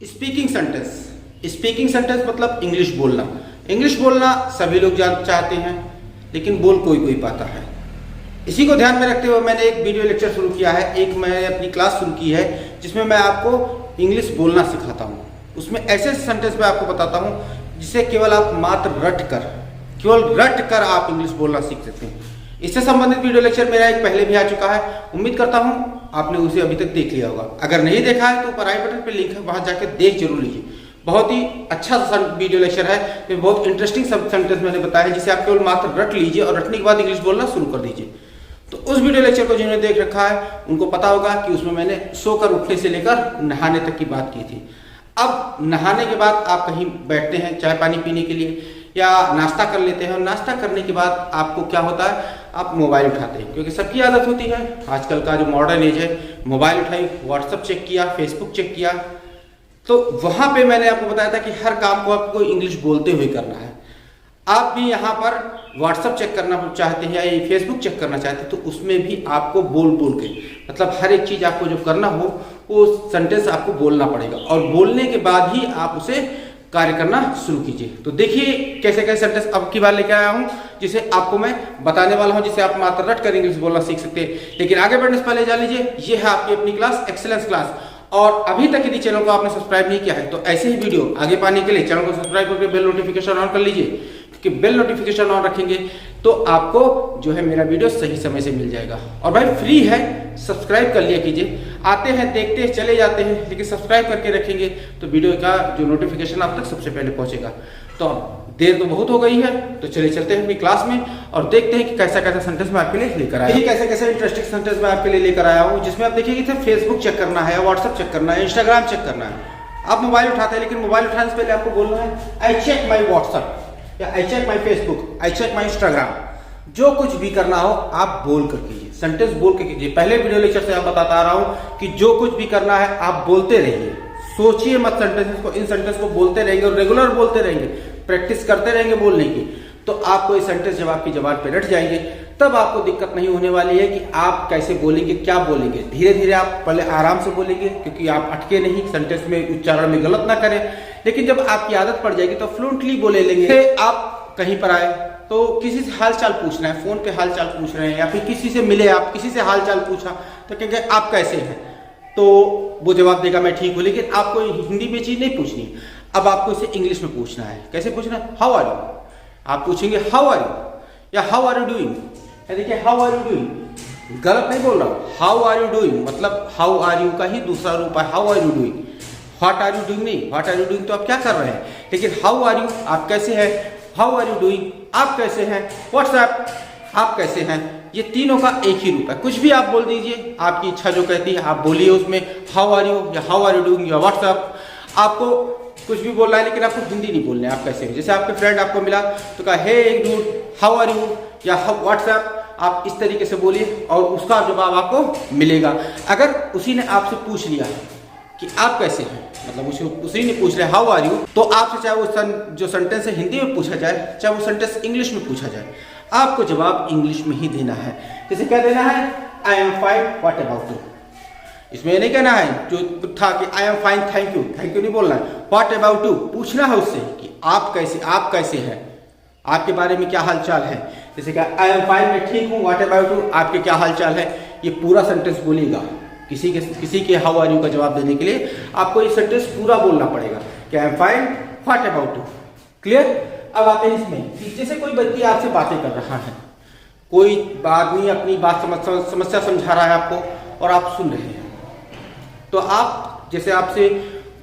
Speaking sentence. Speaking sentence मतलब English बोलना। English बोलना सभी लोग चाहते हैं, लेकिन बोल कोई कोई पाता है। इसी को ध्यान में रखते हुए मैंने एक वीडियो लेक्चर शुरू किया है, एक मैंने अपनी क्लास शुरू की है जिसमें मैं आपको इंग्लिश बोलना सिखाता हूँ। उसमें ऐसे सेंटेंस मैं आपको बताता हूँ जिसे केवल आप मात्र रट कर आप इंग्लिश बोलना सीख सकते हैं। इससे संबंधित वीडियो लेक्चर मेरा एक पहले भी आ चुका है, उम्मीद करता हूँ आपने उसे अभी तक देख लिया होगा। अगर नहीं देखा है तो ऊपर आई बटन पर लिंक है, वहां जाकर देख जरूर लीजिए। बहुत ही अच्छा वीडियो लेक्चर है, बहुत इंटरेस्टिंग सब सेंटेंस मैंने बताया है जिसे आप केवल मात्र रट लीजिए और रटने के बाद इंग्लिश बोलना शुरू कर दीजिए। तो उस वीडियो लेक्चर को जिन्होंने देख रखा है उनको पता होगा कि उसमें मैंने सोकर उठने से लेकर नहाने तक की बात की थी। अब नहाने के बाद आप कहीं बैठते हैं चाय पानी पीने के लिए या नाश्ता कर लेते हैं, और नाश्ता करने के बाद आपको क्या होता है, आप मोबाइल उठाते हैं, क्योंकि सबकी आदत होती है। आजकल का जो मॉडर्न एज है, मोबाइल उठाई, व्हाट्सएप चेक किया, फेसबुक चेक किया। तो वहां पे मैंने आपको बताया था कि हर काम को आपको इंग्लिश बोलते हुए करना है। आप भी यहाँ पर व्हाट्सएप चेक करना चाहते हैं या फेसबुक चेक करना चाहते हैं तो उसमें भी आपको बोल के, मतलब हर एक चीज आपको जो करना हो वो सेंटेंस आपको बोलना पड़ेगा, और बोलने के बाद ही आप उसे कार्य करना शुरू कीजिए। तो देखिए कैसे कैसे सेंटेंस अब की बार लेकर आया हूं जिसे आपको मैं बताने वाला हूं, जिसे आप मात्र रट कर इंग्लिश बोलना सीख सकते हैं। लेकिन आगे बढ़ने से पहले जान लीजिए, ये है आपकी अपनी क्लास एक्सीलेंस क्लास, और अभी तक यदि चैनल को आपने सब्सक्राइब नहीं किया है तो ऐसे ही वीडियो आगे पाने के लिए चैनल को सब्सक्राइब करके बेल नोटिफिकेशन ऑन कर लीजिए, क्योंकि बेल नोटिफिकेशन ऑन रखेंगे तो आपको जो है मेरा वीडियो सही समय से मिल जाएगा। और भाई फ्री है, सब्सक्राइब कर लिया कीजिए। आते हैं, देखते हैं, चले जाते हैं, लेकिन सब्सक्राइब करके रखेंगे तो वीडियो का जो नोटिफिकेशन आप तक सबसे पहले पहुंचेगा। तो देर तो बहुत हो गई है, तो चले चलते हैं अपनी क्लास में और देखते हैं कि कैसा कैसा सेंटेंस मैं आपके लिए लेकर आया हूं। कैसे कैसे इंटरेस्टिंग सेंटेंस मैं आपके लिए लेकर आया हूँ, जिसमें आप देखिए कि फेसबुक चेक करना है, व्हाट्सएप चेक करना है, इंस्टाग्राम चेक करना है। आप मोबाइल उठाते हैं, लेकिन मोबाइल उठाने से पहले आपको बोलना है आई चेक माई व्हाट्सएप या I check my Facebook, I check my Instagram. जो कुछ भी करना हो आप बोल कर कीजिए, सेंटेंस बोल के कीजिए। पहले वीडियो लेक्चर से आप बताता आ रहा हूं कि जो कुछ भी करना है आप बोलते रहिए, सोचिए मत सेंटेंसेस को। इन सेंटेंस को बोलते रहेंगे और रेगुलर बोलते रहेंगे, प्रैक्टिस करते रहेंगे बोलने की, तो आपको ये सेंटेंस जब आपकी जबान पे रट जाएंगे तब आपको दिक्कत नहीं होने वाली है कि आप कैसे बोलेंगे, क्या बोलेंगे। धीरे धीरे आप पहले आराम से बोलेंगे, क्योंकि आप अटके नहीं, सेंटेंस में उच्चारण में गलत ना करें। लेकिन जब आपकी आदत पड़ जाएगी तो फ्लुएंटली बोले लेंगे। आप कहीं पर आए तो किसी से हाल चाल पूछना है, फोन पे हाल चाल पूछ रहे हैं, या फिर किसी से मिले, आप किसी से हाल चाल पूछा तो कहेंगे आप कैसे हैं, तो वो जवाब देगा मैं ठीक हूं। लेकिन आपको हिंदी में चीज नहीं पूछनी, अब आपको इसे इंग्लिश में पूछना है। कैसे पूछना है? How are you. आप पूछेंगे हाउ आर यू या हाउ आर यू डूइंग। देखिए हाउ आर यू डूइंग, गलत नहीं बोल रहा हूं। हाउ आर यू डूइंग मतलब हाउ आर यू का ही दूसरा रूप है how are you doing. What are you doing नहीं, व्हाट आर यू डूइंग तो आप क्या कर रहे हैं। लेकिन हाउ आर यू आप कैसे हैं, हाउ आर यू डूइंग आप कैसे हैं, व्हाट्सएप आप कैसे हैं। ये तीनों का एक ही रूप है। कुछ भी आप बोल दीजिए, आपकी इच्छा जो कहती है आप बोलिए उसमें, हाउ आर यू या हाउ आर यू डूइंग या व्हाट्सएप। आपको कुछ भी बोलना है, लेकिन आपको हिंदी नहीं बोलना है, आप कैसे हैं। जैसे आपके फ्रेंड आपको मिला तो कहा hey dude how are you या व्हाट्सएप, आप इस तरीके से बोलिए और उसका जवाब आपको मिलेगा। अगर उसी ने आपसे पूछ लिया कि आप कैसे हैं, मतलब उसी ने पूछ लिया हाउ आर यू, तो आपसे चाहे वो जो सेंटेंस है हिंदी में पूछा जाए, चाहे वो सेंटेंस इंग्लिश में पूछा जाए, आपको जवाब इंग्लिश में ही देना है। जैसे क्या देना है, I am fine what about you. इसमें नहीं कहना है जो था कि I am fine thank you नहीं बोलना है। व्हाट अबाउट यू पूछना है उससे कि आप कैसे हैं, आपके बारे में क्या हालचाल है। जैसे क्या आई एम फाइन मैं ठीक हूँ, व्हाट अबाउट यू आपके क्या हालचाल है। ये पूरा सेंटेंस बोलिएगा। किसी के हाउ आर यू का जवाब देने के लिए आपको ये सेंटेंस पूरा बोलना पड़ेगा कि I am fine what about you. Clear. अब आते हैं इसमें, जैसे कोई व्यक्ति आपसे बातें कर रहा है, कोई आदमी अपनी बात समस्या समझा रहा है आपको और आप सुन रहे हैं, तो आप जैसे आपसे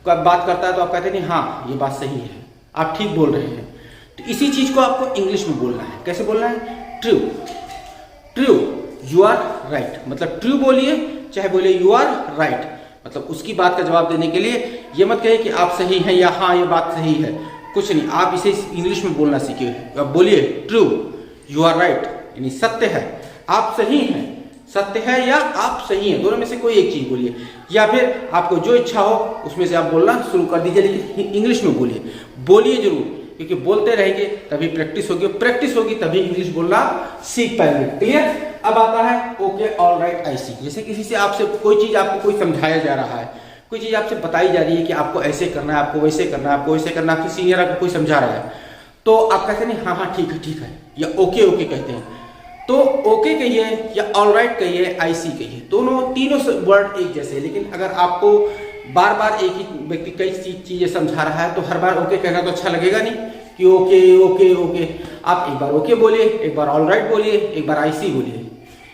बात करता है तो आप कहते नहीं हाँ ये बात सही है, आप ठीक बोल रहे हैं। तो इसी चीज को आपको इंग्लिश में बोलना है। कैसे बोलना है, ट्रू यू आर राइट, मतलब ट्रू बोलिए, चाहे बोलिए यू आर राइट, मतलब उसकी बात का जवाब देने के लिए ये मत कहिए कि आप सही हैं या हाँ ये बात सही है, कुछ नहीं, आप इसे इंग्लिश में बोलना सीखिए। आप बोलिए ट्रू यू आर राइट, यानी सत्य है, आप सही हैं, सत्य है या आप सही हैं, दोनों में से कोई एक चीज बोलिए। या फिर आपको जो इच्छा हो उसमें से आप बोलना शुरू कर दीजिए, लेकिन इंग्लिश में बोलिए जरूर, क्योंकि बोलते रहेंगे तभी प्रैक्टिस होगी तभी इंग्लिश बोलना सीख पाएंगे। क्लियर। अब आता है ओके ऑल राइट आई सी। जैसे किसी से आपसे कोई चीज आपको कोई समझाया जा रहा है, कोई चीज़ आपसे बताई जा रही है कि आपको ऐसे करना है, आपको वैसे करना है, आपको वैसे करना है, आपके सीनियर आपको कोई समझा रहा है, तो आप कहते नहीं हाँ हाँ ठीक है, या ओके ओके कहते हैं। तो ओके कहिए या ऑलराइट कहिए, आईसी कहिए, दोनों तीनों वर्ड एक जैसे हैं। लेकिन अगर आपको बार बार एक ही व्यक्ति कई चीजें समझा रहा है तो हर बार ओके कहना तो अच्छा लगेगा नहीं कि ओके ओके ओके। आप एक बार ओके बोलिए, एक बार ऑलराइट बोलिए, एक बार आईसी बोलिए,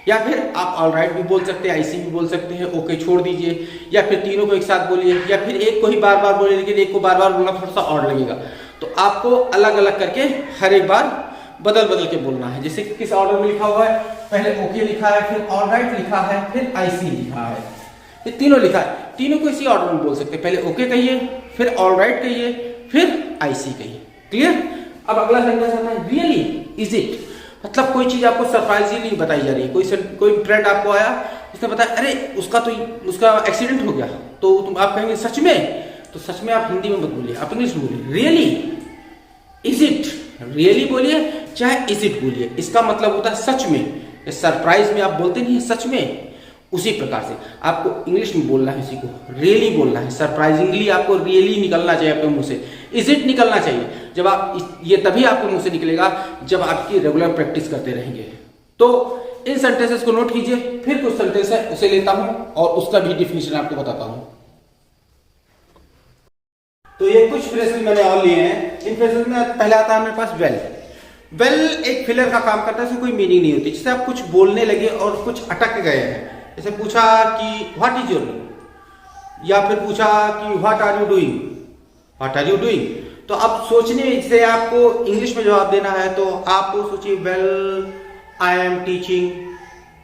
या फिर आप ऑलराइट भी बोल सकते हैं, आईसी भी बोल सकते हैं, ओके छोड़ दीजिए, या फिर तीनों को एक साथ बोलिए, या फिर एक को ही बार बार बोलिए, लेकिन एक को बार बार बोलना थोड़ा सा और लगेगा। तो आपको अलग अलग करके हर एक बार बदल बदल के बोलना है। जैसे कि किस ऑर्डर में लिखा हुआ है, पहले ओके लिखा है, फिर ऑलराइट लिखा है, फिर आईसी लिखा है, ये तीनों लिखा है। तीनों को इसी ऑर्डर में बोल सकते हैं, पहले ओके कहिए, फिर ऑलराइट कहिए, फिर आईसी कहिए। क्लियर? अब अगला सेंटेंस आता है रियली इज इट। मतलब कोई चीज आपको सरप्राइजिंगली बताई जा रही है, कोई फ्रेंड आपको आया, उसने बताया अरे उसका एक्सीडेंट हो गया, तो तुम आप कहेंगे सच में, तो सच में आप हिंदी में मत बोलिए, आप इंग्लिश में बोलिए। रियली इज इट, रियली बोलिए चाहे इज इट बोलिए, इसका मतलब होता है सच में। सरप्राइज में आप बोलते नहीं है सच में, उसी प्रकार से आपको इंग्लिश में बोलना है, इसी को रियली बोलना है। सरप्राइजिंगली आपको रियली निकलना चाहिए आपके मुंह से, इज इट निकलना चाहिए। जब आप ये तभी आपके मुंह से निकलेगा जब आपकी रेगुलर प्रैक्टिस करते रहेंगे। तो इन सेंटेंसेस को नोट कीजिए, फिर कुछ सेंटेंस है उसे लेता हूं और उसका भी डिफिनेशन आपको बताता हूं। तो ये कुछ फ्रेजेस मैंने और लिए हैं। इन फ्रेजेस में पहला आता है मेरे पास वेल। वेल एक फिलर का काम करता है, इसमें कोई मीनिंग नहीं होती। जैसे आप कुछ बोलने लगे और कुछ अटक गए हैं, जैसे पूछा कि व्हाट इज योर नेम, या फिर पूछा कि what are you doing, what are you doing. तो अब सोचने में, जैसे आपको इंग्लिश में जवाब देना है तो आप सोचिए वेल आई एम टीचिंग।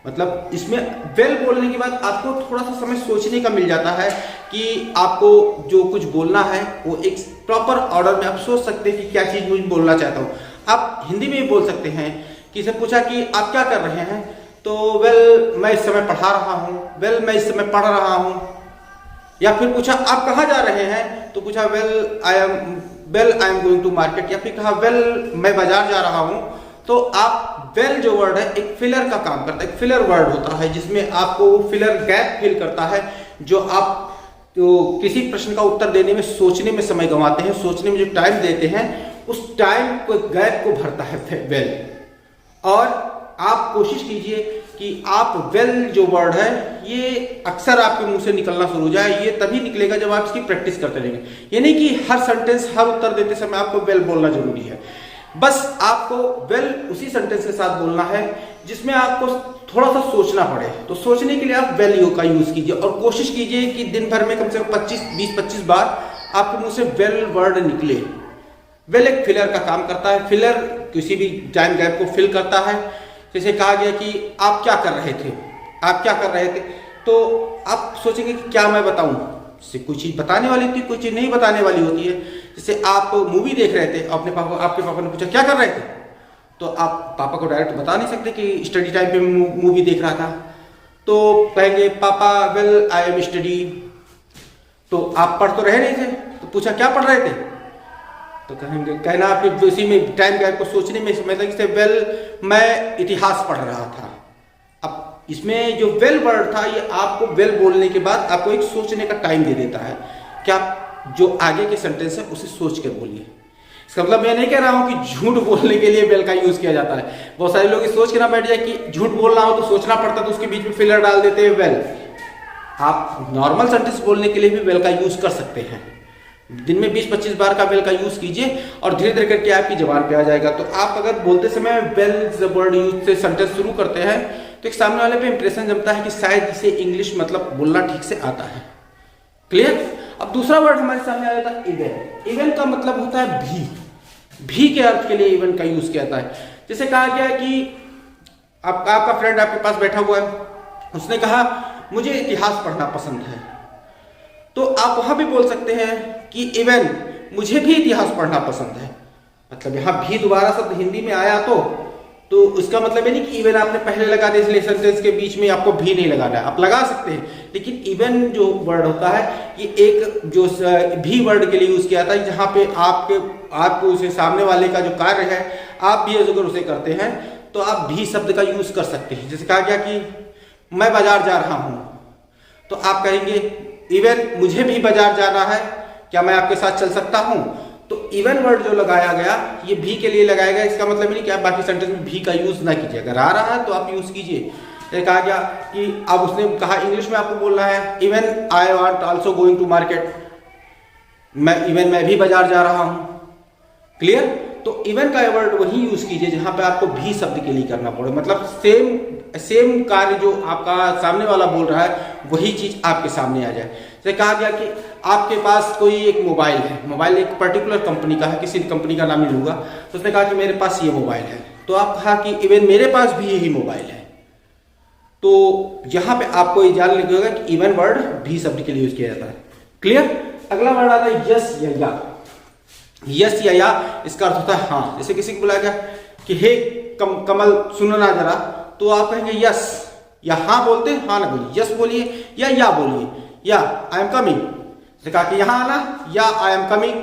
मतलब इसमें वेल बोलने के बाद आपको थोड़ा सा समय सोचने का मिल जाता है कि आपको जो कुछ बोलना है वो एक प्रॉपर ऑर्डर में आप सोच सकते हैं कि क्या चीज मुझे बोलना चाहता हूँ। आप हिंदी में भी बोल सकते हैं कि से पूछा कि आप क्या कर रहे हैं, तो वेल मैं इस समय पढ़ा रहा हूँ, वेल मैं इस समय पढ़ रहा हूँ। या फिर पूछा आप कहाँ जा रहे हैं, तो पूछा well I am going to market, या फिर कहा वेल मैं बाजार जा रहा हूँ। तो आप वेल जो वर्ड है एक फिलर का काम करता है, एक फिलर वर्ड होता है जिसमें आपको वो फिलर गैप फिल करता है, जो आप तो किसी प्रश्न का उत्तर देने में सोचने में समय गंवाते हैं, सोचने में जो टाइम देते हैं उस टाइम को गैप को भरता है वेल। और आप कोशिश कीजिए कि आप वेल जो वर्ड है ये अक्सर आपके मुंह से निकलना शुरू हो जाए। ये तभी निकलेगा जब आप इसकी प्रैक्टिस करते रहेंगे। ये नहीं कि हर सेंटेंस हर उत्तर देते समय आपको वेल बोलना जरूरी है। बस आपको वेल उसी सेंटेंस के साथ बोलना है जिसमें आपको थोड़ा सा सोचना पड़े। तो सोचने के लिए आप वेल का यूज कीजिए और कोशिश कीजिए कि दिन भर में कम से कम 20-25 बार आपके मुंह से वेल वर्ड निकले। वेल एक फिलर का काम करता है, फिलर किसी भी टाइम गैप को फिल करता है। जैसे कहा गया कि आप क्या कर रहे थे, आप क्या कर रहे थे, तो आप सोचेंगे कि क्या मैं बताऊं, से कोई चीज बताने वाली होती है, कोई चीज नहीं बताने वाली होती है। जैसे आप मूवी देख रहे थे, आपके पापा ने पूछा क्या कर रहे थे, तो आप पापा को डायरेक्ट बता नहीं सकते कि स्टडी टाइम पे मूवी देख रहा था। तो कहेंगे पापा वेल आई एम स्टडी, तो आप पढ़ तो रहे नहीं थे, तो पूछा क्या पढ़ रहे थे, तो कहेंगे कहना आपके उसी में टाइम गैप को सोचने में समय लगे। वेल मैं इतिहास पढ़ रहा था। अब इसमें जो वेल वर्ड था ये आपको वेल बोलने के बाद आपको एक सोचने का टाइम दे देता है कि आप जो आगे के सेंटेंस है उसे सोच कर बोलिए। इसका मतलब मैं नहीं कह रहा हूं कि झूठ बोलने के लिए वेल का यूज किया जाता है। बहुत सारे लोग सोच के ना बैठ जाए कि झूठ बोलना हो तो सोचना पड़ता, तो उसके बीच में फिलर डाल देते हैं वेल। आप नॉर्मल सेंटेंस बोलने के लिए भी वेल का यूज कर सकते हैं। दिन में 20-25 बार का वेल का यूज कीजिए और धीरे धीरे करके आपकी जबान पे आ जाएगा। तो आप अगर बोलते समय वेल वर्ड यूज से सेंटेंस शुरू करते हैं तो एक सामने वाले पे इंप्रेशन जमता है कि शायद इसे इंग्लिश मतलब बोलना ठीक से आता है। क्लियर? अब दूसरा वर्ड हमारे सामने आ जाता है इवन। इवन का मतलब होता है भी के अर्थ के लिए इवन का यूज किया जाता है। जैसे कहा गया कि आपका फ्रेंड आपके पास बैठा हुआ है, उसने कहा मुझे इतिहास पढ़ना पसंद है, तो आप वहां भी बोल सकते हैं कि इवन मुझे भी इतिहास पढ़ना पसंद है। मतलब यहां भी दोबारा शब्द हिंदी में आया तो उसका मतलब ये नहीं कि इवन आपने पहले लगा दिया इसलिए सेंटेंस के बीच में आपको भी नहीं लगाना है, आप लगा सकते हैं। लेकिन इवन जो वर्ड होता है ये एक जो भी वर्ड के लिए यूज किया था, जहां पे आपको उसे सामने वाले का जो कार्य है आप भी अगर उसे करते हैं तो आप भी शब्द का यूज कर सकते हैं। जैसे कहा गया कि मैं बाजार जा रहा हूं, तो आप कहेंगे इवन मुझे भी बाजार जाना है, क्या मैं आपके साथ चल सकता हूं? तो इवन वर्ड जो लगाया गया ये भी के लिए लगाया गया, इसका मतलब नहीं कि आप बाकी सेंटेंस में भी का यूज ना कीजिए। अगर आ रहा है तो आप यूज कीजिए। कहा गया कि अब उसने कहा इंग्लिश में आपको बोलना है even I want also going to market, मैं भी बाजार जा रहा हूं। क्लियर? तो इवन का वर्ड वही यूज कीजिए जहां पे आपको भी शब्द के लिए करना पड़े, मतलब सेम कार्य जो आपका सामने वाला बोल रहा है वही चीज आपके सामने आ जाए। जैसे कहा गया कि आपके पास कोई एक मोबाइल है, मोबाइल एक पर्टिकुलर कंपनी का है, किसी कंपनी का नाम नहीं लूंगा, तो उसने कहा कि मेरे पास ये मोबाइल है, तो आप कहा कि इवन मेरे पास भी यही मोबाइल है। तो यहां पे आपको ये जान लिखिएगा कि इवन वर्ड भी शब्द के लिए यूज किया जाता है। क्लियर? अगला वर्ड आता है यस या या। यस या इसका अर्थ होता है हाँ। जैसे किसी को बुलाया गया कि हे कमल सुनो ना जरा, तो आप कहेंगे यस, या हाँ बोलते हैं, हाँ ना बोलिए, यस बोलिए या बोलिए, या आई एम कमिंग। जैसे कहा कि यहाँ आना, या आई एम कमिंग,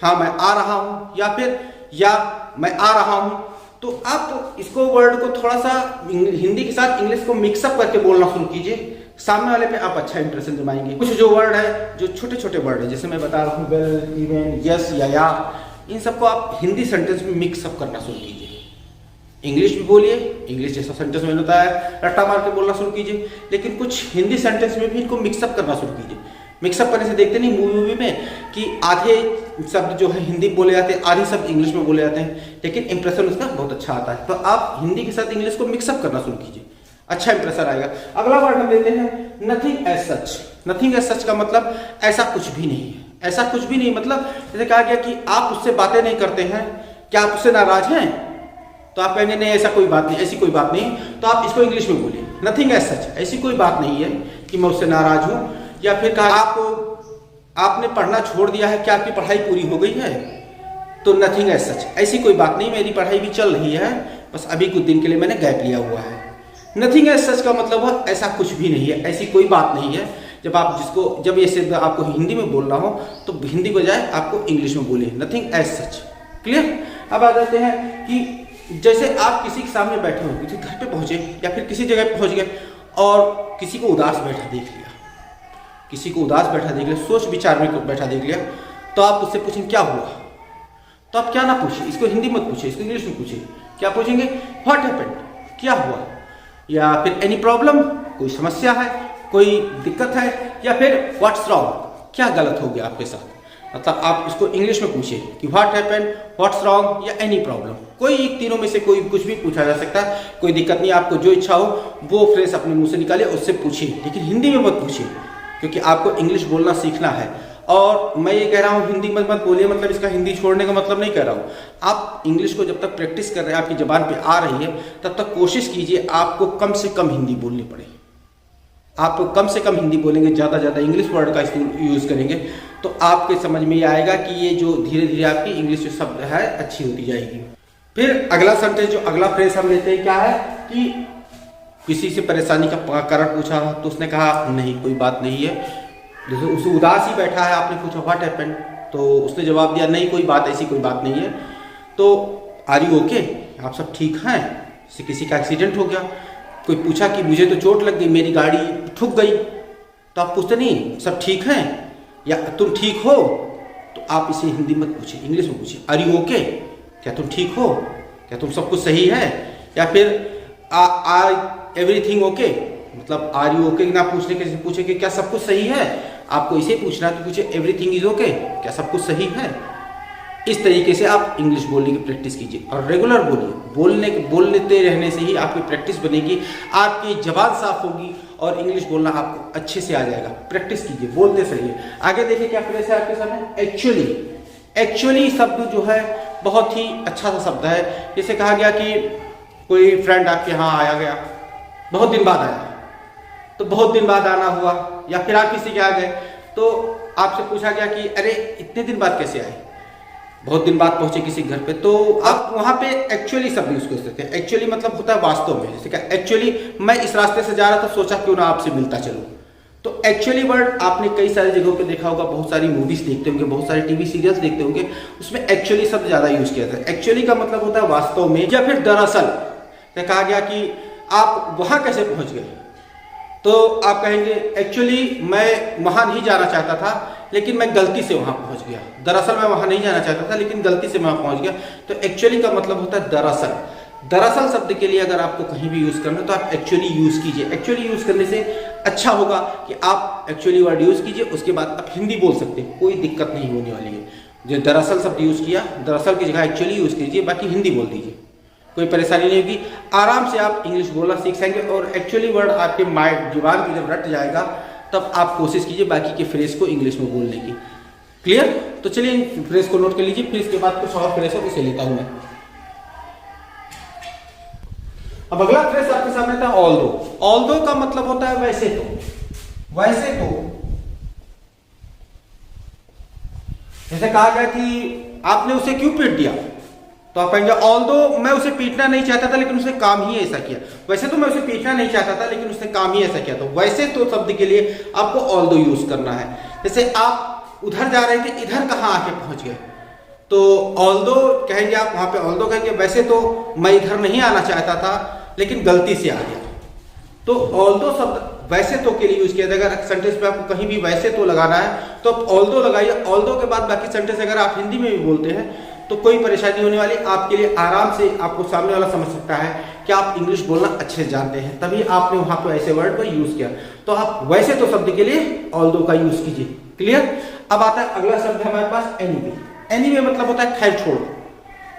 हाँ मैं आ रहा हूं, या फिर या मैं आ रहा हूं। तो आप इसको वर्ड को थोड़ा सा हिंदी के साथ इंग्लिश को मिक्सअप करके बोलना शुरू कीजिए, सामने वाले पे आप अच्छा इंप्रेशन जमाएंगे। कुछ जो वर्ड है जो छोटे छोटे वर्ड है, जैसे मैं बता रहा हूँ वेल, इवन, यस या, इन सबको आप हिंदी सेंटेंस में मिक्सअप करना शुरू कीजिए। इंग्लिश भी बोलिए, इंग्लिश जैसा सेंटेंस में होता है रट्टा मार के बोलना शुरू कीजिए, लेकिन कुछ हिंदी सेंटेंस में भी इनको मिक्सअप करना शुरू कीजिए। मिक्सअप करने से देखते नहीं मूवी में कि आधे शब्द जो है हिंदी बोले जाते हैं, आधे शब्द इंग्लिश में बोले जाते हैं, लेकिन इंप्रेशन उसका बहुत अच्छा आता है। तो आप हिंदी के साथ इंग्लिश को मिक्सअप करना शुरू कीजिए, अच्छा इंप्रेशन आएगा। अगला वर्ड हम लेते हैं nothing as such. Nothing as such का मतलब ऐसा कुछ भी नहीं है। ऐसा कुछ भी नहीं मतलब जैसे कहा गया कि आप उससे बातें नहीं करते हैं, क्या आप उससे नाराज हैं? तो आप कहेंगे नहीं ऐसा कोई बात नहीं, ऐसी कोई बात नहीं। तो आप इसको इंग्लिश में बोलिए नथिंग एज सच, ऐसी कोई बात नहीं है कि मैं उससे नाराज हूं। या फिर कहा आपने पढ़ना छोड़ दिया है, क्या आपकी पढ़ाई पूरी हो गई है? तो नथिंग एज सच, ऐसी कोई बात नहीं, मेरी पढ़ाई भी चल रही है, बस अभी कुछ दिन के लिए मैंने गैप लिया हुआ है। नथिंग एज सच का मतलब है ऐसा कुछ भी नहीं है, ऐसी कोई बात नहीं है। जब ये शब्द आपको हिंदी में बोलना हो तो हिंदी बजाय आपको इंग्लिश में बोलिए नथिंग एज सच। क्लियर? अब आ जाते हैं कि जैसे आप किसी के सामने बैठे हो, किसी घर पे पहुंचे या फिर किसी जगह पहुंच गए और किसी को उदास बैठा देख लिया, किसी को उदास बैठा देख लिया, सोच विचार में बैठा देख लिया, तो आप उससे पूछेंगे क्या हुआ? तो आप क्या ना पूछिए, इसको हिंदी मत पूछिए, इसको इंग्लिश में पूछिए। क्या पूछेंगे? व्हाट हैपेंड, क्या हुआ? या फिर एनी प्रॉब्लम, कोई समस्या है, कोई दिक्कत है, या फिर व्हाट्स रॉन्ग, क्या गलत हो गया आपके साथ। मतलब आप इसको इंग्लिश में पूछिए कि व्हाट हैपेंड, व्हाट्स रॉन्ग या एनी प्रॉब्लम, कोई एक तीनों में से कोई कुछ भी पूछा जा सकता है, कोई दिक्कत नहीं। आपको जो इच्छा हो वो फ्रेज अपने मुंह से निकालिए, उससे पूछिए, लेकिन हिंदी में मत पूछिए, क्योंकि आपको इंग्लिश बोलना सीखना है। और मैं ये कह रहा हूँ हिंदी मत बोलिए, मतलब इसका हिंदी छोड़ने का मतलब नहीं कह रहा हूँ। आप इंग्लिश को जब तक प्रैक्टिस कर रहे हैं, आपकी जबान पे आ रही है, तब तक कोशिश कीजिए आपको कम से कम हिंदी बोलनी पड़े। आप कम से कम हिंदी बोलेंगे, ज़्यादा इंग्लिश वर्ड का यूज़ करेंगे, तो आपके समझ में ये आएगा कि ये जो धीरे धीरे आपकी इंग्लिश जो शब्द है अच्छी होती जाएगी। फिर अगला सेंटेंस, जो अगला फ्रेज हम लेते हैं, क्या है कि किसी से परेशानी का कारण पूछा तो उसने कहा नहीं कोई बात नहीं है। जैसे उसे उदास ही बैठा है, आपने पूछा व्हाट हैपेंड, तो उसने जवाब दिया नहीं कोई बात, ऐसी कोई बात नहीं है। तो आर यू ओके, आप सब ठीक हैं? जैसे किसी का एक्सीडेंट हो गया, कोई पूछा कि मुझे तो चोट लग गई, मेरी गाड़ी ठुक गई, तो आप पूछते नहीं सब ठीक हैं या तुम ठीक हो? तो आप इसे हिंदी मत पूछिए, इंग्लिश में पूछिए आर यू ओके, क्या तुम ठीक हो, क्या तुम सब कुछ सही है? या फिर आर एवरीथिंग ओके, मतलब आर यू ओके ना पूछने के पूछे कि क्या सब कुछ सही है। आपको इसे पूछना है तो पूछे एवरीथिंग इज ओके, क्या सब कुछ सही है। इस तरीके से आप इंग्लिश बोलने की प्रैक्टिस कीजिए और रेगुलर बोलिए। बोलते रहने से ही आपकी प्रैक्टिस बनेगी, आपकी जबान साफ होगी और इंग्लिश बोलना आपको अच्छे से आ जाएगा। प्रैक्टिस कीजिए, बोलते रहिए। आगे देखिए क्या फ्रेज है आपके सामने, एक्चुअली। एक्चुअली शब्द जो है बहुत ही अच्छा सा शब्द है। जैसे कहा गया कि कोई फ्रेंड आपके यहाँ आया गया, बहुत दिन बाद आया, तो बहुत दिन बाद आना हुआ। या फिर आप किसी के आ गए तो आपसे पूछा गया कि अरे इतने दिन बाद कैसे आए, बहुत दिन बाद पहुंचे किसी घर पे, तो आप वहां पे एक्चुअली शब्द यूज कर सकते हैं। एक्चुअली मतलब होता है वास्तव में। जैसे क्या एक्चुअली मैं इस रास्ते से जा रहा था, सोचा क्यों ना आपसे मिलता चलूं। तो एक्चुअली वर्ड आपने कई सारी जगहों पे देखा होगा, बहुत सारी मूवीज देखते होंगे, बहुत सारे टीवी सीरियल्स देखते होंगे, उसमें एक्चुअली शब्द ज्यादा यूज किया जाता है। एक्चुअली का मतलब होता है वास्तव में या फिर दरअसल। कहा गया कि आप वहां कैसे पहुंच गए, तो आप कहेंगे एक्चुअली मैं वहाँ नहीं जाना चाहता था लेकिन मैं गलती से वहाँ पहुँच गया। दरअसल मैं वहाँ नहीं जाना चाहता था लेकिन गलती से मैं वहाँ पहुँच गया। तो एक्चुअली का मतलब होता है दरअसल। दरअसल शब्द के लिए अगर आपको कहीं भी यूज़ करना है तो आप एक्चुअली यूज़ कीजिए। एक्चुअली यूज़ करने से अच्छा होगा कि आप एक्चुअली वर्ड यूज़ कीजिए, उसके बाद आप हिंदी बोल सकते हैं, कोई दिक्कत नहीं होने वाली है। जो दरअसल शब्द यूज़ किया, दरअसल की जगह एक्चुअली यूज़ कीजिए, बाकी हिंदी बोल दीजिए, कोई परेशानी नहीं होगी। आराम से आप इंग्लिश बोलना सीख जाएंगे और एक्चुअली वर्ड आपके माइंड जुबान की जब रट जाएगा तब आप कोशिश कीजिए बाकी के फ्रेज को इंग्लिश में बोलने की। क्लियर? तो चलिए इन फ्रेज को नोट कर लीजिए, फिर इसके बाद कुछ और फ्रेज है उसे लेता हूं मैं। अब अगला फ्रेज आपके सामने था ऑल्दो। ऑल्दो का मतलब होता है वैसे तो। वैसे तो जैसे कहा गया कि आपने उसे क्यों पीट दिया, तो आप कहेंगे ऑल्दो मैं उसे पीटना नहीं चाहता था लेकिन उसने काम ही ऐसा किया। वैसे तो मैं उसे पीटना नहीं चाहता था लेकिन उसने काम ही ऐसा किया। तो वैसे तो शब्द के लिए आपको ऑल्दो यूज करना है। जैसे आप उधर जा रहे थे, इधर कहाँ आके पहुंच गए, तो ऑल्दो कहेंगे आप वहां पे। ऑल्दो कहेंगे वैसे तो मैं इधर नहीं आना चाहता था लेकिन गलती से आ गया। तो ऑल्दो शब्द वैसे तो के लिए यूज किया जाएगा। अगर सेंटेंस पे आपको कहीं भी वैसे तो लगाना है तो आप ऑल्दो लगाइए। ऑल्दो के बाद बाकी सेंटेंस अगर आप हिंदी में भी बोलते हैं तो कोई परेशानी होने वाली आपके लिए, आराम से आपको सामने वाला समझ सकता है कि आप इंग्लिश बोलना अच्छे से जानते हैं, तभी आपने वहां पर ऐसे वर्ड को यूज किया। तो आप वैसे तो शब्द के लिए ऑल्दो का यूज कीजिए। क्लियर? अब आता है अगला शब्द है हमारे पास एनीवे। एनीवे मतलब होता है खैर छोड़ो।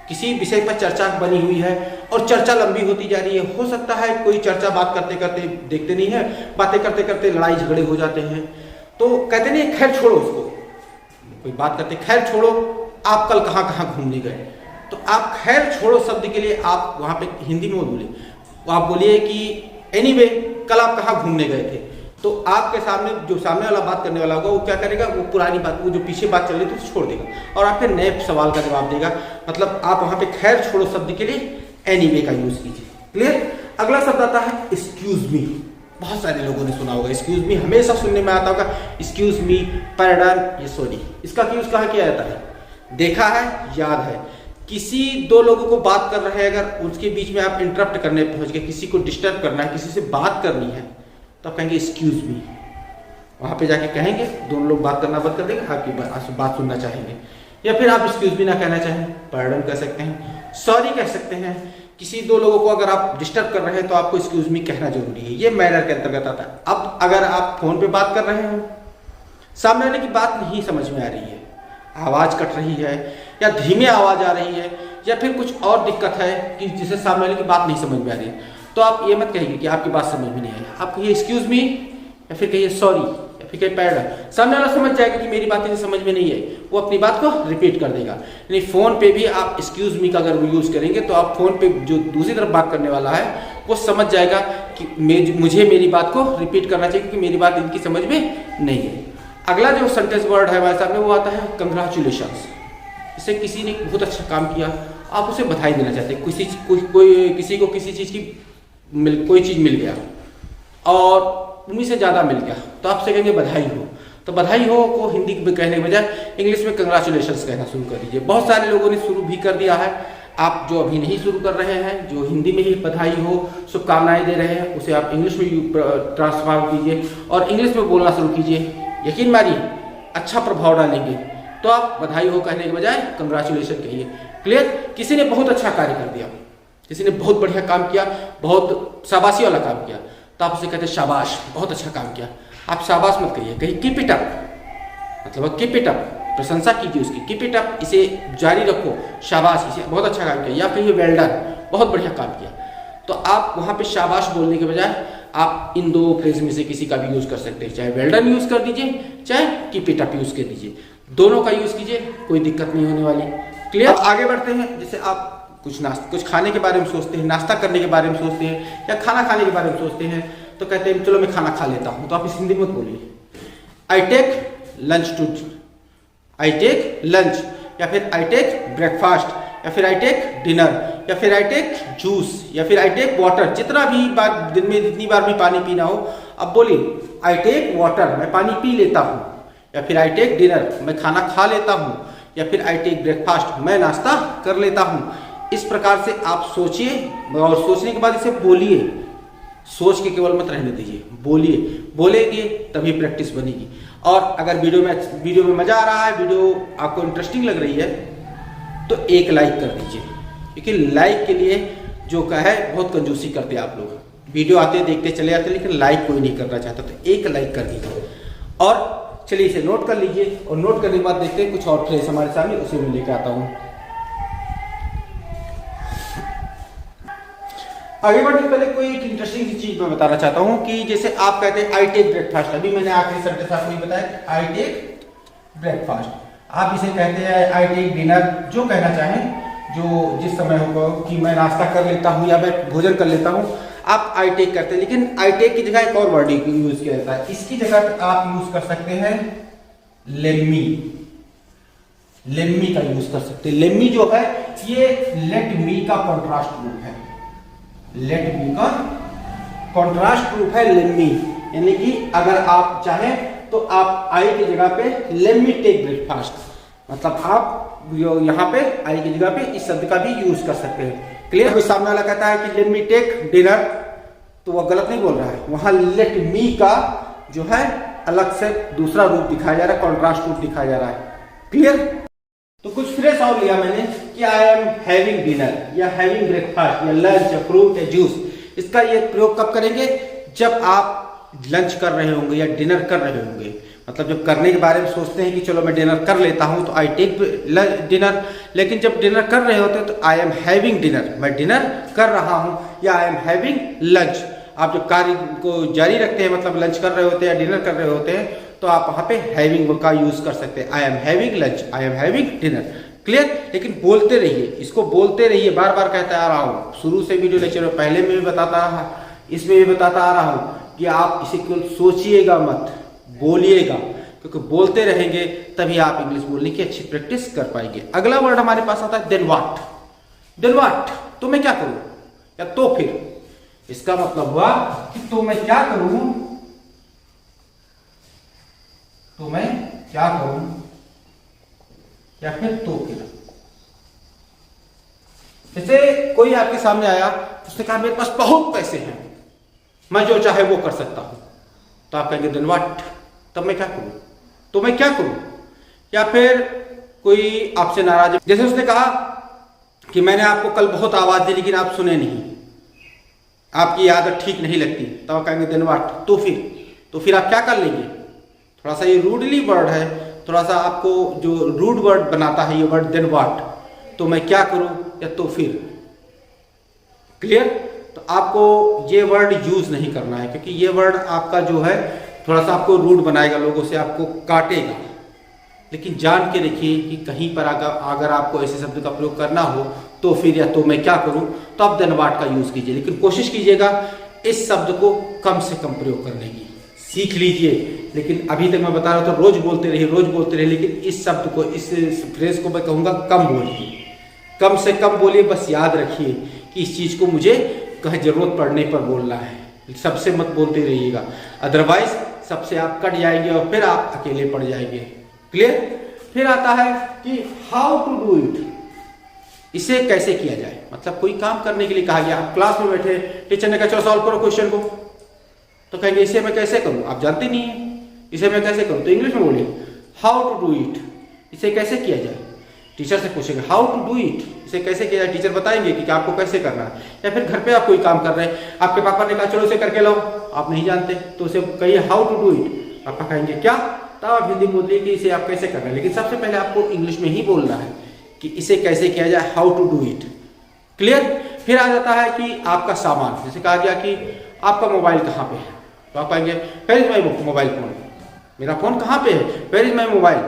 किसी विषय पर चर्चा बनी हुई है और चर्चा लंबी होती जा रही है। हो सकता है कोई चर्चा बात करते करते, देखते नहीं है, बातें करते करते लड़ाई झगड़े हो जाते हैं, तो कहते नहीं खैर छोड़ो उसको। कोई बात करते खैर छोड़ो, आप कल कहाँ कहाँ घूमने गए, तो आप खैर छोड़ो शब्द के लिए आप वहां पे हिंदी में बोले, आप बोलिए कि एनीवे कल आप कहाँ घूमने गए थे। तो आपके सामने जो सामने वाला बात करने वाला होगा वो क्या करेगा, वो पुरानी बात, वो जो पीछे बात चल रही थी उसे छोड़ देगा और आपके नए सवाल का जवाब देगा। मतलब आप वहां पे खैर छोड़ो शब्द के लिए एनीवे का यूज कीजिए। क्लियर? अगला शब्द आता है एक्सक्यूज मी। बहुत सारे लोगों ने सुना होगा एक्सक्यूज मी, हमेशा सुनने में आता होगा एक्सक्यूज मी, पैराडान, ये सॉरी। इसका यूज कहाँ किया जाता है? देखा है, याद है, किसी दो लोगों को बात कर रहे हैं, अगर उसके बीच में आप इंटरप्ट करने पहुंच गए, किसी को डिस्टर्ब करना है, किसी से बात करनी है, तो आप कहेंगे एक्सक्यूज मी। वहां पे जाके कहेंगे, दोनों लोग बात करना बंद कर देंगे, आपकी बात सुनना चाहेंगे। या फिर आप एक्सक्यूज मी ना कहना चाहें, पार्डन कह सकते हैं, सॉरी कह सकते हैं। किसी दो लोगों को अगर आप डिस्टर्ब कर रहे हैं तो आपको एक्सक्यूज मी कहना जरूरी है, ये मैनर के अंतर्गत आता है। अब अगर आप फोन पे बात कर रहे हो, सामने वाले की बात नहीं समझ में आ रही है, आवाज कट रही है या धीमे आवाज आ रही है या फिर कुछ और दिक्कत है कि जिसे सामने वाले की बात नहीं समझ में आ रही है, तो आप ये मत कहिए कि आपकी बात समझ में नहीं आई, आप कहिए एक्सक्यूज मी या फिर कहिए सॉरी या फिर कहिए पैरडन। सामने वाला समझ जाएगा कि मेरी बात इसे समझ में नहीं है, वो अपनी बात को रिपीट कर देगा। यानी फोन पे भी आप एक्सक्यूज मी का अगर यूज करेंगे तो आप फोन पे जो दूसरी तरफ बात करने वाला है वो समझ जाएगा कि मुझे मेरी बात को रिपीट करना चाहिए क्योंकि मेरी बात इनकी समझ में नहीं है। अगला जो सेंटेंस वर्ड है हमारे सामने वो आता है कंग्रेचुलेशंस। इसे किसी ने बहुत अच्छा काम किया, आप उसे बधाई देना चाहते हैं। किसी को किसी चीज की कोई चीज मिल गया और उम्मीद से ज्यादा मिल गया, तो आपसे कहेंगे बधाई हो। तो बधाई हो को हिंदी में कहने के बजाय इंग्लिश में कंग्रेचुलेशंस कहना शुरू कर दीजिए। बहुत सारे लोगों ने शुरू भी कर दिया है। आप जो अभी नहीं शुरू कर रहे हैं, जो हिंदी में ही बधाई हो, शुभकामनाएं दे रहे हैं, उसे आप इंग्लिश में ट्रांसफॉर्म कीजिए और इंग्लिश में बोलना शुरू कीजिए। यकीन मानिए अच्छा प्रभाव डालेंगे। तो आप बधाई हो कहने के बजाय कंग्रेचुलेशन कहिए। क्लियर? किसी ने बहुत अच्छा कार्य कर दिया, किसी ने बहुत बढ़िया काम किया, बहुत शाबाशी वाला काम किया, तो आप उसे कहते हैं शाबाश, बहुत अच्छा काम किया। आप शाबाश मत कहिए, कहिए कीप इट अप, मतलब कीप इट अप, प्रशंसा कीजिए उसकी, कीप इट अप, इसे जारी रखो, शाबाश, इसे बहुत अच्छा काम किया। या कहिए वेल डन, बहुत बढ़िया काम किया। तो आप वहां पे शाबाश बोलने के बजाय आप इन दो फ्रेज में से किसी का भी यूज कर सकते हैं, चाहे वेल डन यूज कर दीजिए, चाहे कीप इट अप यूज कर दीजिए, दोनों का यूज कीजिए, कोई दिक्कत नहीं होने वाली। क्लियर? आगे बढ़ते हैं। जैसे आप कुछ खाने के बारे में सोचते हैं, नाश्ता करने के बारे में सोचते हैं या खाना खाने के बारे में सोचते हैं, तो कहते हैं चलो मैं खाना खा लेता हूं। तो आप इस हिंदी में मत बोलिए आई टेक लंच या फिर आई टेक ब्रेकफास्ट या फिर आई टेक डिनर या फिर आई टेक जूस या फिर आई टेक वाटर। जितना भी बार दिन में जितनी बार भी पानी पीना हो, अब बोलिए आई टेक वाटर, मैं पानी पी लेता हूँ, या फिर आई टेक डिनर, मैं खाना खा लेता हूँ, या फिर आई टेक ब्रेकफास्ट, मैं नाश्ता कर लेता हूँ। इस प्रकार से आप सोचिए और सोचने के बाद इसे बोलिए। सोच के केवल मत रहने दीजिए, बोलिए, बोलेंगे तभी प्रैक्टिस बनेगी। और अगर वीडियो में मजा आ रहा है, वीडियो आपको इंटरेस्टिंग लग रही है, तो एक लाइक कर दीजिए, क्योंकि लाइक के लिए जो का है बहुत कंजूसी करते हैं आप लोग। वीडियो आते देखते चले जाते, लेकिन लाइक कोई नहीं करना चाहता, तो एक लाइक कर दीजिए। और चलिए इसे नोट कर लीजिए, और नोट करने के बाद देखते हैं कुछ और फ्रेज हमारे सामने, उसे मैं लेकर आता हूँ। आगे बढ़ने से पहले कोई एक इंटरेस्टिंग चीज मैं बताना चाहता हूँ कि जैसे आप कहते हैं आई टेक ब्रेकफास्ट, अभी मैंने आखिरी सेंटेंस आपको ये बताया कि आई टेक ब्रेकफास्ट, आप इसे कहते हैं आई टेक डिनर, जो कहना चाहें, जो जिस समय होगा कि मैं नाश्ता कर लेता हूँ या मैं भोजन कर लेता हूँ, आप आई टेक करते हैं। लेकिन आई टेक की जगह एक और वर्ड यूज किया जाता है, इसकी जगह आप यूज कर सकते हैं लेमी, लेमी का यूज कर सकते हैं। लेमी जो है ये लेट मी का कॉन्ट्रास्ट रूप है, लेट मी का कॉन्ट्रास्ट रूप है लेमी, यानी कि अगर आप चाहें तो आप आई की जगह पे लेट मी टेक ब्रेकफास्ट, मतलब आप यहाँ पे आई की जगह पे इस शब्द का भी यूज कर सकते हैं। क्लियर? कोई सामने वाला कहता है कि लेट मी टेक डिनर, तो वह गलत नहीं बोल रहा है, वहां लेट मी का जो है अलग से दूसरा रूप दिखाया जा रहा है, कॉन्ट्रास्ट रूप दिखाया जा रहा है। क्लियर? तो कुछ फ्रेज और लिया मैंने कि आई एम हैविंग डिनर या हैविंग ब्रेकफास्ट या लंच या फ्रूट या जूस। इसका ये प्रयोग कब करेंगे? जब आप लंच कर रहे होंगे या डिनर कर रहे होंगे, मतलब जब करने के बारे में सोचते हैं कि चलो मैं डिनर कर लेता हूं तो आई टेक डिनर, लेकिन जब डिनर कर रहे होते हैं तो आई एम हैविंग डिनर, मैं डिनर कर रहा हूं, या आई एम हैविंग लंच। आप जब कार्य को जारी रखते हैं, मतलब लंच कर रहे होते हैं या डिनर कर रहे होते हैं, तो आप वहां पे हैविंग का यूज कर सकते हैं, I am having lunch, I am having dinner. Clear? लेकिन बोलते रहिए, इसको बोलते रहिए, बार बार कहता आ रहा हूं, शुरू से वीडियो लेक्चर में पहले में भी बताता रहा, इसमें भी बताता आ रहा हूं कि आप इसे केवल सोचिएगा मत, बोलिएगा, क्योंकि बोलते रहेंगे तभी आप इंग्लिश बोलने की अच्छी प्रैक्टिस कर पाएंगे। अगला वर्ड हमारे पास आता है देन व्हाट। देन व्हाट, तो मैं क्या करूं, या तो फिर, इसका मतलब हुआ कि तो मैं क्या करूं, तो मैं क्या करूं, या फिर तो फिर। जैसे कोई आपके सामने आया, उसने कहा मेरे पास बहुत पैसे हैं, मैं जो चाहे वो कर सकता हूं, तो आप कहेंगे देन व्हाट, तब मैं क्या करूं, तो मैं क्या करूं। या फिर कोई आपसे नाराज है, जैसे उसने कहा कि मैंने आपको कल बहुत आवाज दी लेकिन आप सुने नहीं, आपकी आदत ठीक नहीं लगती, तब आप कहेंगे देन व्हाट, तो फिर आप क्या कर लेंगे। थोड़ा सा ये रूडली वर्ड है, थोड़ा सा आपको जो रूड वर्ड बनाता है ये वर्ड देन व्हाट, तो मैं क्या करूं या तो फिर। क्लियर? तो आपको ये वर्ड यूज नहीं करना है, क्योंकि ये वर्ड आपका जो है थोड़ा सा आपको रूड बनाएगा, लोगों से आपको काटेगा। लेकिन जान के रखिए कि कहीं पर अगर आपको ऐसे शब्द का प्रयोग करना हो, तो फिर या तो मैं क्या करूं, तो आप देन व्हाट का यूज कीजिए, लेकिन कोशिश कीजिएगा इस शब्द को कम से कम प्रयोग करने की, सीख लीजिए। लेकिन अभी तक मैं बता रहा था रोज बोलते रहिए, रोज बोलते रहिए, लेकिन इस शब्द को, इस फ्रेज को मैं कहूंगा कम बोलिए, कम से कम बोलिए। बस याद रखिए कि इस चीज को मुझे कहीं जरूरत पड़ने पर बोलना है, सबसे मत बोलते रहिएगा, अदरवाइज सबसे आप कट जाएंगे और फिर आप अकेले पड़ जाएंगे। क्लियर? फिर आता है कि हाउ टू डू इट, इसे कैसे किया जाए। मतलब कोई काम करने के लिए कहा गया, आप क्लास में बैठे, टीचर ने कहा चलो सॉल्व करो क्वेश्चन को, तो कहेंगे इसे मैं कैसे करूं, आप जानते नहीं है, इसे मैं कैसे करूं, तो इंग्लिश में बोलिए हाउ टू डू इट, इसे कैसे किया जाए। टीचर से पूछेंगे हाउ टू डू इट, इसे कैसे किया जाए, टीचर बताएंगे कि आपको कैसे करना है। या फिर घर पे आप कोई काम कर रहे हैं, आपके पापा ने कहा चलो इसे करके लाओ, आप नहीं जानते, तो उसे कहिए हाउ टू डू इट, पापा कहेंगे क्या, तब आप हिंदी बोलिए कि इसे आप कैसे कर रहे हैं। लेकिन सबसे पहले आपको इंग्लिश में ही बोलना है कि इसे कैसे किया जाए, how to do it. Clear? फिर आ जाता है कि आपका सामान, जैसे कहा गया कि आपका मोबाइल कहाँ पे है, तो आप कहेंगे where is my mobile phone, मेरा फोन कहाँ पे है, वेयर इज माय मोबाइल।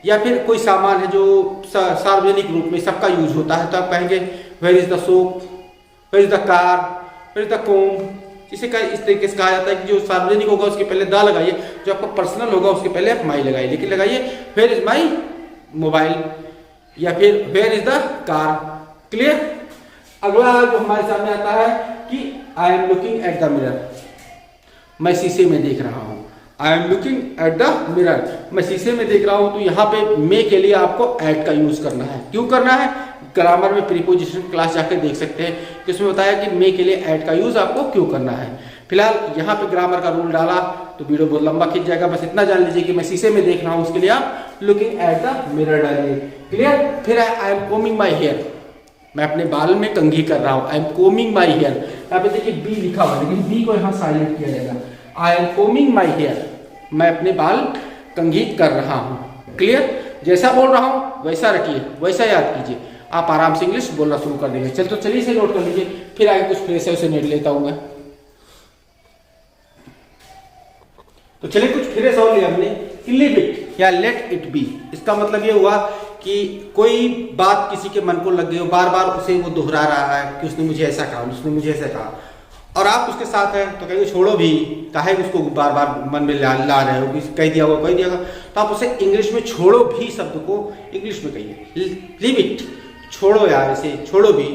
या फिर कोई सामान है जो सार्वजनिक रूप में सबका यूज होता है, तो आप कहेंगे where is the soap, where is the car, where is the comb. इसे इस तरीके से कहा जाता है कि जो सार्वजनिक होगा उसके पहले दा लगाइए, जो आपका पर्सनल होगा उसके पहले आप माई लगाइए, लेकिन लगाइए वेयर इज माई मोबाइल या फिर where is the car. Clear? अगला जो हमारे सामने आता है कि I am looking at the mirror, मैं शीशे में देख रहा हूं। I am looking at the mirror, मैं शीशे में देख रहा हूं, तो यहाँ पे मे के लिए आपको एट का यूज करना है। क्यों करना है? ग्रामर में प्रीपोजिशन क्लास जाकर देख सकते हैं कि उसमें बताया कि मे के लिए एट का यूज आपको क्यों करना है। फिलहाल यहाँ पे ग्रामर का रूल डाला तो वीडियो बहुत लंबा खींच जाएगा। बस इतना जान लीजिए कि मैं शीशे में देख रहा हूँ, उसके लिए आप लुकिंग एट द मिरर डालिए। क्लियर। फिर I am combing my hair, मैं अपने बाल में कंघी कर रहा हूँ। I am combing my hair, यहाँ पे देखिए बी लिखा हुआ है लेकिन बी को यहाँ साइलेंट किया जाएगा। I am combing my hair, मैं अपने बाल कंघी कर रहा हूँ। क्लियर। जैसा बोल रहा हूँ वैसा रखिए, वैसा याद कीजिए, आप आराम से इंग्लिश बोलना शुरू कर देंगे। तो चलिए इसे नोट कर लीजिए, फिर आगे कुछ फ्रेज है उसे नोट लेता हूँ मैं। तो चलिए कुछ फ्रेज और लिया हमने। लीव इट या लेट इट बी, इसका मतलब ये हुआ कि कोई बात किसी के मन को लग गई हो, बार बार उसे वो दोहरा रहा है कि उसने मुझे ऐसा कहा, उसने मुझे ऐसा कहा, और आप उसके साथ हैं तो कहेंगे छोड़ो भी, काहे उसको बार बार मन में ला रहे हो, कह दिया होगा कह दिया होगा, तो आप उसे इंग्लिश में छोड़ो भी शब्द को इंग्लिश में कहिए। लीव इट, छोड़ो यार इसे, छोड़ो भी।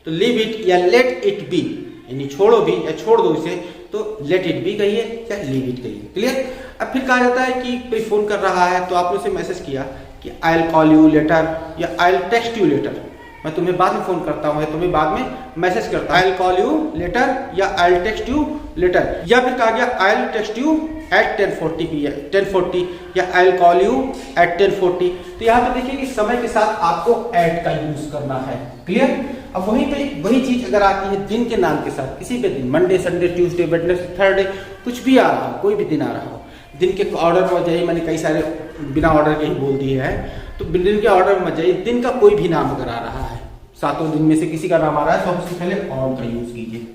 तो लीव इट या लेट इट बी, यानी छोड़ो भी या छोड़ दो इसे, तो लेट इट बी कहिए या लीव इट कहिए। क्लियर। अब फिर कहा जाता है कि कोई फोन कर रहा है तो आपने उसे मैसेज किया कि I will call you later या I will text you later, मैं तुम्हें बाद में फोन करता हूँ या तुम्हें बाद में मैसेज करता हूँ। I will call you later या I will text you later, या फिर कहा गया I will text you at 10:40 या I will call you at 10:40। तो यहाँ पे देखिए कि समय के साथ आपको एट का यूज करना है। क्लियर। अब वहीं पे वही चीज अगर आती है दिन के नाम के साथ, किसी भी दिन, Monday, Sunday, Tuesday, Wednesday, Thursday, कुछ भी आ रहा हो, कोई भी दिन आ रहा हो, दिन के ऑर्डर में जाइए, मैंने कई सारे बिना ऑर्डर के ही बोल दिए हैं, तो दिन के ऑर्डर में जाइए, दिन का कोई भी नाम अगर आ रहा है, सातों दिन में से किसी का नाम आ रहा है, तो सबसे पहले ऑन का यूज कीजिए।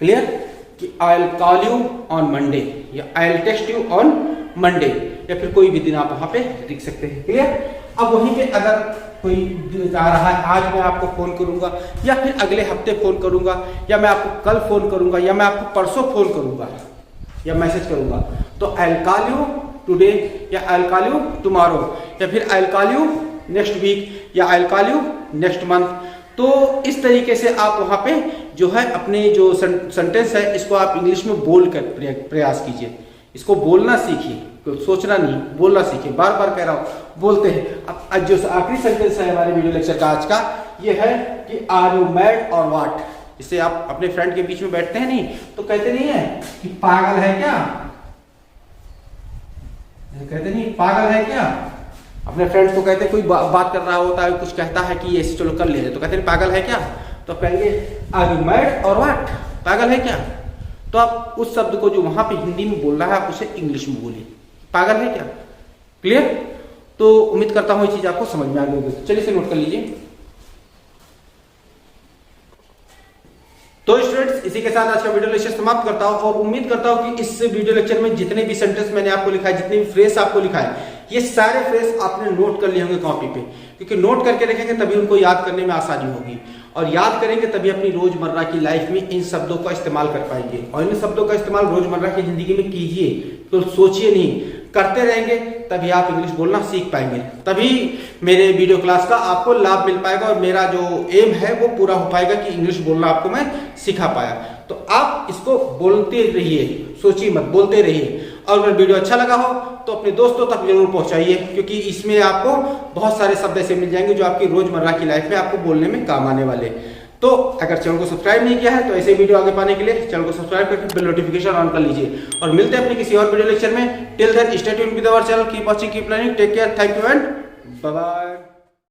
क्लियर। कि I will call you on Monday या I will text you on Monday, या फिर कोई भी दिन आप वहां पे लिख सकते हैं। क्लियर। अब वहीं पे अगर कोई आ रहा है, आज मैं आपको फोन करूंगा या फिर अगले हफ्ते फोन करूंगा या मैं आपको कल फोन करूंगा या मैं आपको परसों फोन करूंगा या मैसेज करूंगा, तो I will call you today या I will call you tomorrow या फिर I will call you next week या I will call you next month. तो इस तरीके से आप वहां पे जो है अपने जो सेंटेंस है इसको आप इंग्लिश में बोल कर प्रयास कीजिए, इसको बोलना सीखिए, सोचना नहीं, बोलना सीखिए। बार बार कह रहा हूं, बोलते हैं। अब जो आखिरी सेंटेंस है हमारे वीडियो लेक्चर का आज का, ये है कि आर यू मैड और व्हाट। जिससे आप अपने फ्रेंड के बीच में बैठते हैं नहीं तो कहते नहीं है कि पागल है क्या, कहते नहीं पागल है क्या। अपने फ्रेंड्स को कहते कोई बात कर रहा होता है, कुछ कहता है कि ऐसे चलो कर ले, तो कहते हैं पागल है क्या, तो कहेंगे आर यू मैड और व्हाट, पागल है क्या। तो आप उस शब्द को जो वहां पे हिंदी में बोल रहा है आप उसे इंग्लिश में बोलिए, पागल है क्या। क्लियर। तो उम्मीद करता हूं ये चीज आपको समझ में आ गई होगी। चलिए इसे नोट कर लीजिए। तो स्टूडेंट्स इसी के साथ आज का वीडियो लेक्चर समाप्त करता हूं और उम्मीद करता हूं कि इस वीडियो लेक्चर में जितने भी सेंटेंस मैंने आपको लिखा है, जितने भी फ्रेज आपको लिखा है, ये सारे फ्रेज आपने नोट कर लिए होंगे कॉपी पे, क्योंकि नोट करके रखेंगे तभी उनको याद करने में आसानी होगी, और याद करेंगे तभी अपनी रोजमर्रा की लाइफ में इन शब्दों का इस्तेमाल कर पाएंगे। और इन शब्दों का इस्तेमाल रोजमर्रा की जिंदगी में कीजिए, तो सोचिए नहीं, करते रहेंगे तभी आप इंग्लिश बोलना सीख पाएंगे, तभी मेरे वीडियो क्लास का आपको लाभ मिल पाएगा और मेरा जो एम है वो पूरा हो पाएगा कि इंग्लिश बोलना आपको मैं सिखा पाया। तो आप इसको बोलते रहिए, सोचिए मत, बोलते रहिए। और अगर वीडियो अच्छा लगा हो तो अपने दोस्तों तक जरूर पहुंचाइए, क्योंकि इसमें आपको बहुत सारे शब्द ऐसे मिल जाएंगे जो आपकी रोजमर्रा की लाइफ में आपको बोलने में काम आने वाले। तो अगर चैनल को सब्सक्राइब नहीं किया है तो ऐसे वीडियो आगे पाने के लिए चैनल को सब्सक्राइब करके बेल नोटिफिकेशन ऑन कर लीजिए। और मिलते हैं अपने किसी और वीडियो लेक्चर में। Till then stay tuned with our channel, keep watching, keep learning, take care, thank you and bye bye.